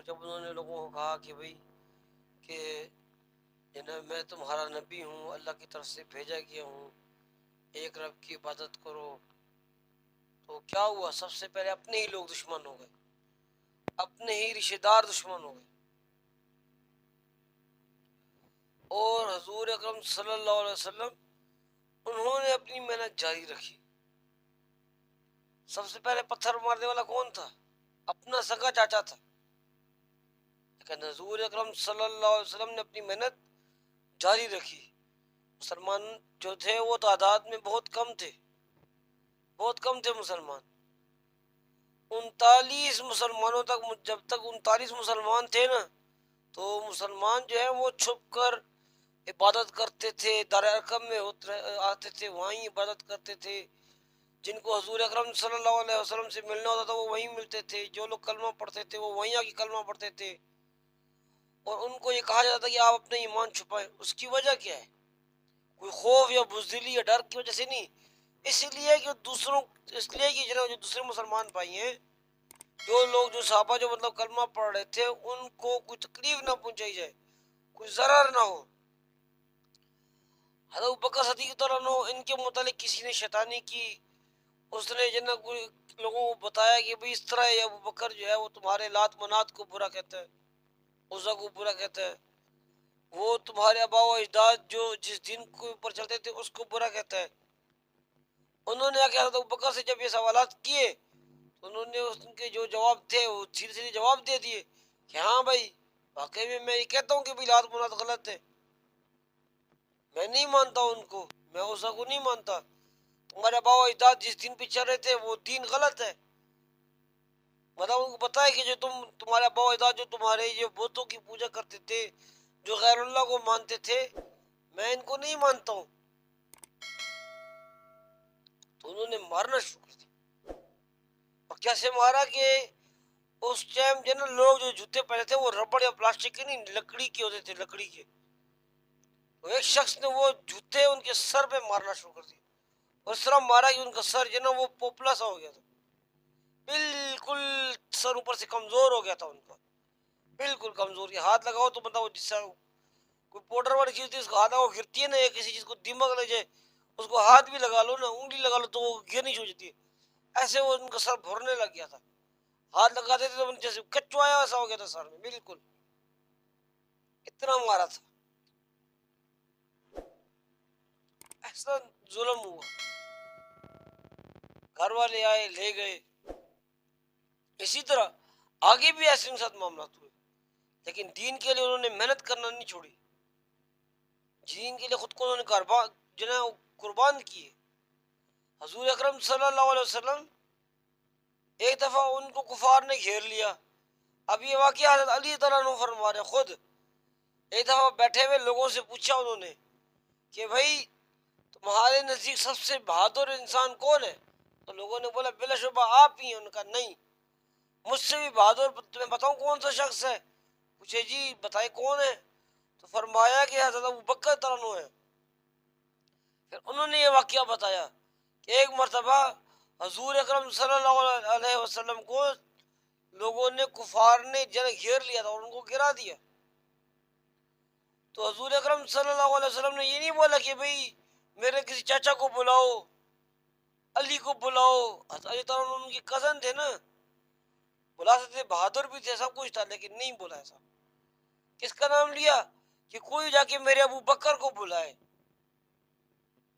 جب انہوں نے لوگوں کو کہا کہ بھئی کہ میں تمہارا نبی ہوں، اللہ کی طرف سے بھیجا گیا ہوں، ایک رب کی عبادت کرو، تو کیا ہوا؟ سب سے پہلے اپنے ہی لوگ دشمن ہو گئے، اپنے ہی رشتہ دار دشمن ہو گئے، اور حضور اکرم صلی اللہ علیہ وسلم انہوں نے اپنی محنت جاری رکھی۔ سب سے پہلے پتھر مارنے والا کون تھا؟ اپنا سگا چاچا تھا، لیکن حضور اکرم صلی اللہ علیہ وسلم نے اپنی محنت جاری رکھی۔ مسلمان جو تھے وہ تعداد میں بہت کم تھے، بہت کم تھے مسلمان، 39 مسلمانوں تک، جب تک 39 مسلمان تھے نا، تو مسلمان جو ہے وہ چھپ کر عبادت کرتے تھے، دار ارقم میں آتے تھے، وہیں عبادت کرتے تھے۔ جن کو حضور اکرم صلی اللہ علیہ وسلم سے ملنا ہوتا تھا وہ وہیں ملتے تھے، جو لوگ کلمہ پڑھتے تھے وہ وہیں آ کے کلمہ پڑھتے تھے، اور ان کو یہ کہا جاتا تھا کہ آپ اپنے ایمان چھپائیں۔ اس کی وجہ کیا ہے؟ کوئی خوف یا بزدلی یا ڈر کی وجہ سے نہیں، اس لیے کہ اس لیے کہ جو دوسرے مسلمان بھائی ہیں، جو لوگ، جو صحابہ جو مطلب کلمہ پڑھ رہے تھے، ان کو کوئی تکلیف نہ پہنچائی جائے، کوئی ضرر نہ ہو۔ حضرت ابوبکر صدیق اللہ عنہ، ان کے متعلق کسی نے شیطانی کی، اس نے کوئی لوگوں کو بتایا کہ بھئی اس طرح ہے، ابوبکر جو ہے وہ تمہارے لات منات کو برا کہتا ہے، عزا کو برا کہتا ہے، وہ تمہارے آباء و اجداد جو جس دین کے اوپر چلتے تھے اس کو برا کہتا ہے۔ انہوں نے حضرت ابوبکر سے جب یہ سوالات کیے تو انہوں نے ان کے جو جواب تھے وہ سیدھے سیدھے جواب دے دیے کہ ہاں بھائی، واقعی میں یہ کہتا ہوں کہ بھئی لات منات غلط ہے، میں نہیں مانتا ان کو، میں عزا کو نہیں مانتا، تمہارے آباء و اجداد جس دین پہ چل رہے تھے وہ دین غلط ہے۔ مطلب ان کو پتا ہے کہ جو تمہارے آباء و اجداد جو تمہارے یہ بتوں کی پوجا کرتے تھے، جو غیر اللہ کو مانتے تھے، میں ان کو نہیں مانتا ہوں۔ تو انہوں نے مارنا شروع کر دیا، اور کیسے مارا کہ اس ٹائم جو نا لوگ جو جوتے پہنے تھے وہ ربڑ یا پلاسٹک کے نہیں، لکڑی کے ہوتے تھے، لکڑی کے۔ تو ایک شخص نے وہ جوتے ان کے سر پہ مارنا شروع کر دیا، اور اس طرح مارا کہ ان کا سر جو نا وہ پوپلا سا ہو گیا تھا، بالکل سر اوپر سے کمزور ہو گیا تھا ان کا، بالکل کمزور۔ یہ ہاتھ لگاؤ تو مطلب جس سے کوئی پاؤڈر والی چیز تھی اس کو ہاتھ لگاؤ گرتی ہے نا، یا کسی چیز کو دماغ لگ جائے اس کو ہاتھ بھی لگا لو نا، انگلی لگا لو تو وہ گرنی چھوڑ جاتی ہے، ایسے وہ ان کا سر بھرنے لگ گیا تھا۔ ہاتھ لگاتے تھے تو جیسے کچوایا ایسا ہو گیا تھا سر میں، بالکل اتنا مارا تھا، ایسا ظلم ہوا۔ گھر والے آئے لے گئے، اسی طرح آگے بھی ایسے ان کے ساتھ معاملات ہوئے، لیکن دین کے لیے انہوں نے محنت کرنا نہیں چھوڑی، دین کے لیے خود کو انہوں نے قربان کیے۔ حضور اکرم صلی اللہ علیہ وسلم ایک دفعہ ان کو کفار نے گھیر لیا۔ اب یہ واقعہ حضرت علی تعالیٰ عنہ فرما رہے خود، ایک دفعہ بیٹھے ہوئے لوگوں سے پوچھا انہوں نے کہ بھائی تمہارے نزدیک سب سے بہادر انسان کون ہے؟ تو لوگوں نے بولا بلا شبہ آپ ہی ہیں۔ ان کا نہیں، مجھ سے بھی بہادر تمہیں بتاؤں کون سا شخص ہے؟ پوچھے جی بتائے کون ہے؟ تو فرمایا کہ حضرت ابوبکر تعالیٰ عنہ ہے۔ پھر انہوں نے یہ واقعہ بتایا کہ ایک مرتبہ حضور اکرم صلی اللہ علیہ وسلم کو لوگوں نے، کفار نے گھیر لیا تھا اور ان کو گرا دیا، تو حضور اکرم صلی اللہ علیہ وسلم نے یہ نہیں بولا کہ بھئی میرے کسی چاچا کو بلاؤ، علی کو بلاؤ، حضرت علی تعالیٰ عنہ ان کے کزن تھے نا، بلا سکتے تھے، بہادر بھی تھے، سب کچھ تھا، لیکن نہیں بولا ایسا۔ کس کا نام لیا؟ کہ کوئی جا کے میرے ابو بکر کو بلائے،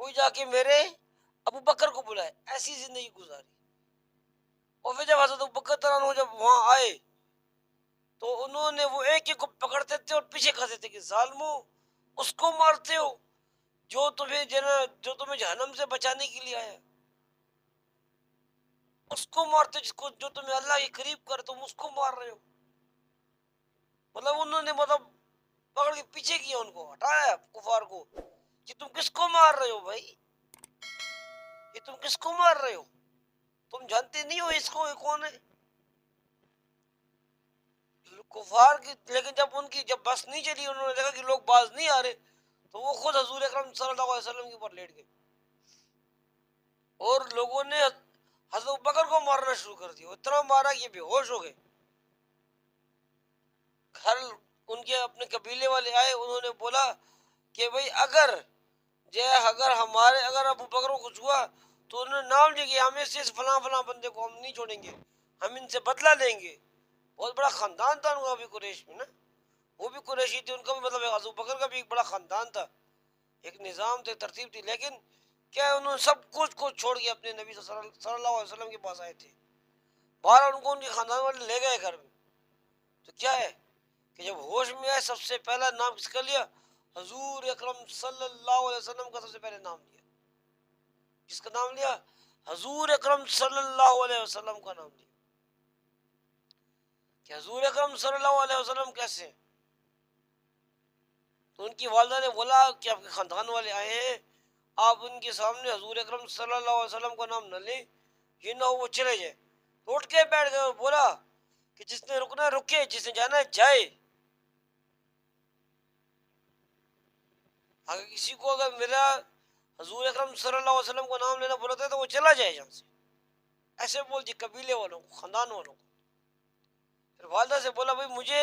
کوئی جا کے میرے ابو بکر کو بلائے، ایسی زندگی گزاری۔ اور پھر جب حضرت ابو بکر تعالیٰ عنہ جب وہاں آئے تو انہوں نے وہ ایک ایک کو پکڑتے تھے اور پیچھے کھاتے تھے کہ ظالمو، اس کو مارتے ہو جو تمہیں جہنم سے بچانے کے لیے آیا، اس کو مارتے جس کو، جو تمہیں اللہ کے قریب کر، تم اس کو مار رہے ہو۔ مطلب انہوں نے پکڑ کے پیچھے کیا، ان کو ہٹایا کفار کو کہ تم کس کو مار رہے ہو بھائی، یہ تم کس کو مار رہے ہو؟ تم جانتے نہیں ہو اس کو، یہ کون ہے؟ کفار کی، لیکن جب بس نہیں چلی، انہوں نے دیکھا کہ لوگ باز نہیں آ رہے، تو وہ خود حضور اکرم صلی اللہ علیہ وسلم کے اوپر لیٹ گئے، اور لوگوں نے حضرت بکر کو مارنا شروع کر دیا، اتنا مارا کہ بے ہوش ہو گئے۔ کے اپنے قبیلے والے آئے، انہوں نے بولا کہ بھئی اگر ابو بکر کو کچھ ہوا تو انہوں نے نام لیا کہ ہم اس فلاں فلاں بندے کو ہم نہیں چھوڑیں گے، ہم ان سے بدلہ لیں گے۔ بہت بڑا خاندان تھا ان کا بھی قریش میں نا، وہ بھی قریشی تھے، ان کا بھی مطلب ابو بکر کا بھی ایک بڑا خاندان تھا، ایک نظام تھے، ترتیب تھی، لیکن کیا انہوں نے سب کچھ کو چھوڑ کے اپنے نبی صلی اللہ علیہ وسلم کے پاس آئے تھے۔ بہرحال ان کو ان کے خاندان والے لے گئے گھر میں، تو کیا ہے کہ جب ہوش میں آئے سب سے پہلا نام کس کا لیا؟ حضور اکرم صلی اللہ علیہ وسلم کا سب سے پہلے نام لیا۔ کس کا نام لیا؟ حضور اکرم صلی اللہ علیہ وسلم کا نام لیا۔ کہ حضور اکرم صلی اللہ علیہ وسلم کیسے ہیں؟ تو ان کی والدہ نے بولا کہ آپ کے خاندان والے آئے ہیں، آپ ان کے سامنے حضور اکرم صلی اللہ علیہ وسلم کا نام نہ لیں، یہ نہ ہو وہ چلے جائے۔ تو اٹھ کے بیٹھ گئے اور بولا کہ جس نے رکنا رکے، جس نے جانا جائے۔ اگر کسی کو اگر میرا حضور اکرم صلی اللہ علیہ وسلم کا نام لینا بولتا ہے تو وہ چلا جائے یہاں سے، ایسے بول دی قبیلے والوں کو، خاندان والوں کو۔ پھر والدہ سے بولا بھائی مجھے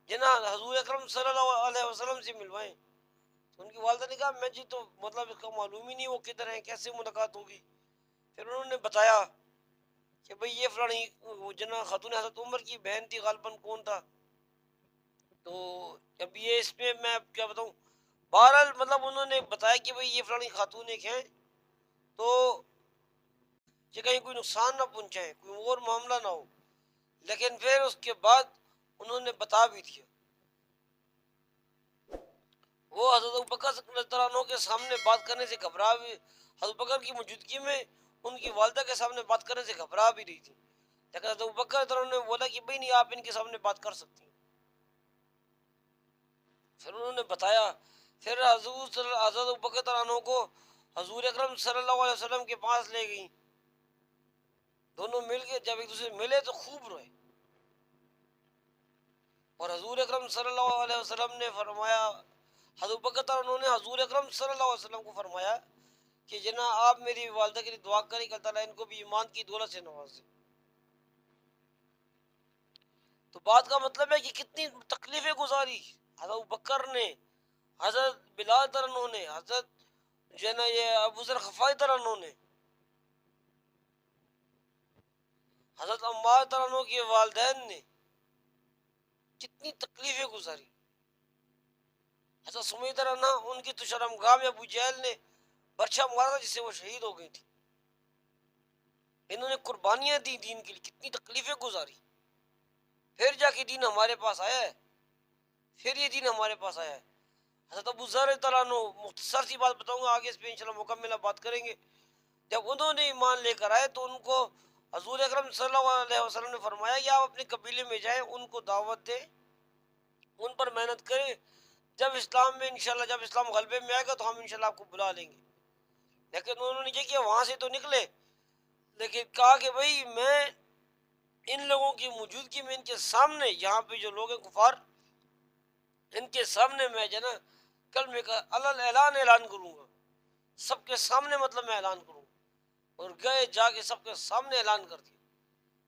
جناب حضور اکرم صلی اللہ علیہ وسلم سے ملوائیں۔ تو ان کی والدہ نے کہا میں جی تو مطلب اس کا معلوم ہی نہیں وہ کدھر ہیں، کیسے ملاقات ہوگی۔ پھر انہوں نے بتایا کہ بھئی یہ فلانی جناب خاتون حضرت عمر کی بہن تھی، غالباً کون تھا۔ تو اب یہ اس میں میں کیا بتاؤں، بہرحال مطلب انہوں نے بتایا کہ بھئی یہ فلانی خاتون ایک ہیں، تو کہ کہیں کوئی نقصان نہ پہنچائیں، کوئی اور معاملہ نہ ہو۔ لیکن پھر اس کے بعد انہوں نے بتا بھی دیا۔ وہ حضرت ابوبکر رضی اللہ عنہ کے سامنے بات کرنے سے گھبرا بھی، حضرت ابوبکر کی موجودگی میں ان کی والدہ کے سامنے بات کرنے سے گھبرا بھی رہی تھی، لیکن حضرت ابوبکر رضی اللہ عنہ نے بولا کہ بھئی نہیں، آپ ان کے سامنے بات کر سکتی ہیں۔ پھر انہوں نے بتایا، پھر حضرت ابوبکر رضی اللہ عنہ کو حضور اکرم صلی اللہ علیہ وسلم کے پاس لے گئیں۔ دونوں مل کے جب ایک دوسرے ملے تو خوب روئے، اور حضور اکرم صلی اللہ علیہ وسلم نے فرمایا، حضرت ابوبکر انہوں نے حضور اکرم صلی اللہ علیہ وسلم کو فرمایا کہ جناب آپ میری والدہ کے لیے دعا کریں کہ اللہ تعالیٰ ان کو بھی ایمان کی دولت سے نوازے۔ تو بات کا مطلب ہے کہ کتنی تکلیفیں گزاری حضرت ابوبکر نے، حضرت بلال رضی اللہ عنہ نے، حضرت یہ ابو ذر غفاری رضی اللہ عنہ نے، حضرت عمار رضی اللہ عنہ کے والدین نے کتنی تکلیفیں گزاری۔ حضرت سمیہ رضی اللہ عنہ ان کی تو شرمگاہ میں ابو جہل نے برچھا مارا تھا جس سے وہ شہید ہو گئی تھی۔ انہوں نے قربانیاں دی دین کے لیے، کتنی تکلیفیں گزاری، پھر جا کے دین ہمارے پاس آیا ہے، پھر یہ دین ہمارے پاس آیا ہے۔ حضرت ابو ذر رضی اللہ عنہ، مختصر سی بات بتاؤں گا، آگے اس پہ انشاءاللہ مکمل بات کریں گے۔ جب انہوں نے ایمان لے کر آئے تو ان کو حضور اکرم صلی اللہ علیہ وسلم نے فرمایا کہ آپ اپنے قبیلے میں جائیں، ان کو دعوت دیں، ان پر محنت کریں، جب اسلام میں انشاءاللہ جب اسلام غلبے میں آئے گا تو ہم انشاءاللہ آپ کو بلا لیں گے۔ لیکن انہوں نے یہ کیا، وہاں سے تو نکلے لیکن کہا کہ بھئی میں ان لوگوں کی موجودگی میں ان کے سامنے، یہاں پہ جو لوگ ہیں کفار، ان کے سامنے میں جو نا کلمے کا اعلان کروں گا، سب کے سامنے، مطلب میں اعلان کروں گا۔ اور گئے جا کے سب کے سامنے اعلان کر دیا۔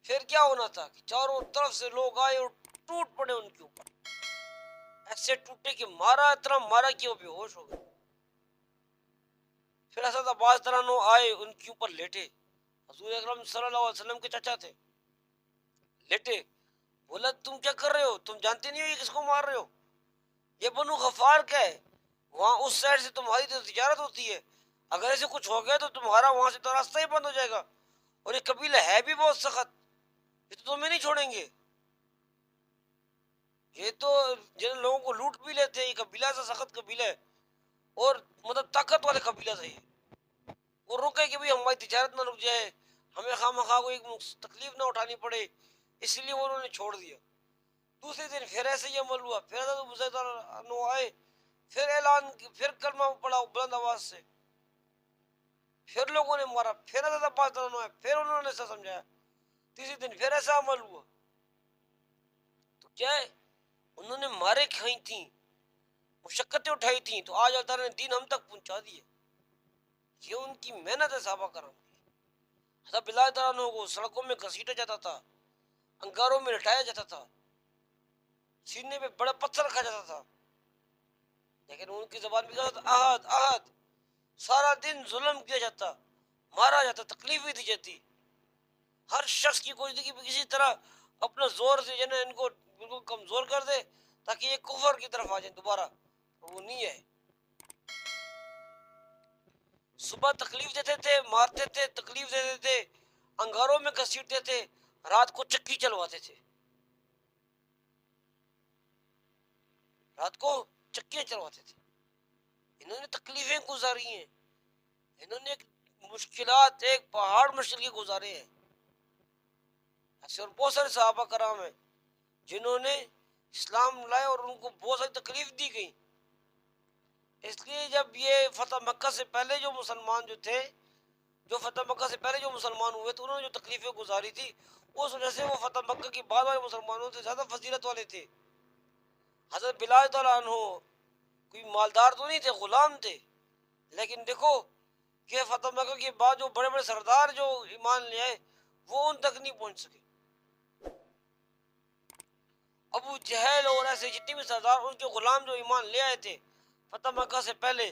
پھر کیا ہونا تھا کہ چاروں طرف سے لوگ آئے اور ٹوٹ پڑے ان کے اوپر، ایسے ٹوٹے کہ مارا، اتنا مارا کہ وہ بے ہوش ہو گئے۔ پھر حضرت عباس رضی اللہ عنہ آئے، ان کے اوپر لیٹے، حضور اکرم صلی اللہ علیہ وسلم کے چچا تھے، لیٹے، بولا تم کیا کر رہے ہو، تم جانتے نہیں ہو یہ کس کو مار رہے ہو، یہ بنو غفار کا ہے، وہاں اس سائڈ سے تمہاری تو تجارت ہوتی ہے، اگر ایسے کچھ ہو گیا تو تمہارا وہاں سے تو راستہ ہی بند ہو جائے گا، اور یہ قبیلہ ہے بھی بہت سخت، یہ تو تمہیں نہیں چھوڑیں گے، یہ تو جن لوگوں کو لوٹ بھی لیتے ہیں، یہ قبیلہ سے سخت قبیلہ ہے، اور مطلب طاقت والے قبیلہ سے ہے، وہ رکے کہ بھی ہماری تجارت نہ رک جائے، ہمیں خواہ کو ایک تکلیف نہ اٹھانی پڑے، اس لیے وہ انہوں نے چھوڑ دیا۔ دوسرے دن پھر ایسے ہی عمل ہوا، پھر حضرت ابو ذر رضی اللہ عنہ آئے، پھر اعلان، پھر کلمہ پڑھا بلند آواز سے، پھر لوگوں نے مارا، پھر حضرت عباس رضی اللہ عنہ آئے، پھر انہوں نے ایسا سمجھایا، تیسرے دن پھر ایسا عمل ہوا۔ تو کیا ہے، انہوں نے مارے کھائی تھیں، مشقتیں اٹھائی تھیں، تو آج اللہ تعالیٰ نے دین ہم تک پہنچا دی ہے۔ یہ ان کی محنت ہے صحابہ کرام کی۔ حضرت بلال تعالیٰ عنہ کو سڑکوں میں گھسیٹا جاتا تھا، انگاروں میں لٹایا جاتا تھا، سینے پہ بڑا پتھر رکھا جاتا تھا، لیکن ان کی زبان میں کیا ہوتا؟ احد احد. سارا دن ظلم کیا جاتا، مارا جاتا، تکلیفیں دی جاتی. ہر شخص کی کوشش تھی کہ کسی طرح اپنا زور سے جو ہے نا ان کو بالکل کمزور کر دے تاکہ یہ کفر کی طرف آ جائیں دوبارہ. وہ نہیں ہے. صبح تکلیف دیتے تھے، مارتے تھے، تکلیف دیتے تھے، انگاروں میں گھسیٹتے تھے، رات کو چکی چلواتے تھے. رات کو چکیاں چلواتے تھے. انہوں نے تکلیفیں گزاری ہیں، انہوں نے ایک مشکلات، ایک پہاڑ مشکل کے گزارے ہیں. ایسے اور بہت سارے صحابہ کرام ہیں جنہوں نے اسلام لائے اور ان کو بہت ساری تکلیف دی گئی. اس لیے جب یہ فتح مکہ سے پہلے جو مسلمان جو تھے، جو فتح مکہ سے پہلے جو مسلمان ہوئے تو انہوں نے جو تکلیفیں گزاری تھی، اس وجہ سے وہ فتح مکہ کے بعد والے مسلمانوں سے زیادہ فضیلت والے تھے. حضرت بلال تعالیٰ عنہ کوئی مالدار تو نہیں تھے، غلام تھے، لیکن دیکھو کہ فتح مکہ کے بعد جو بڑے بڑے سردار جو ایمان لے آئے وہ ان تک نہیں پہنچ سکے. ابو جہل اور ایسے جتنے بھی سردار، ان کے غلام جو ایمان لے آئے تھے فتح مکہ سے پہلے،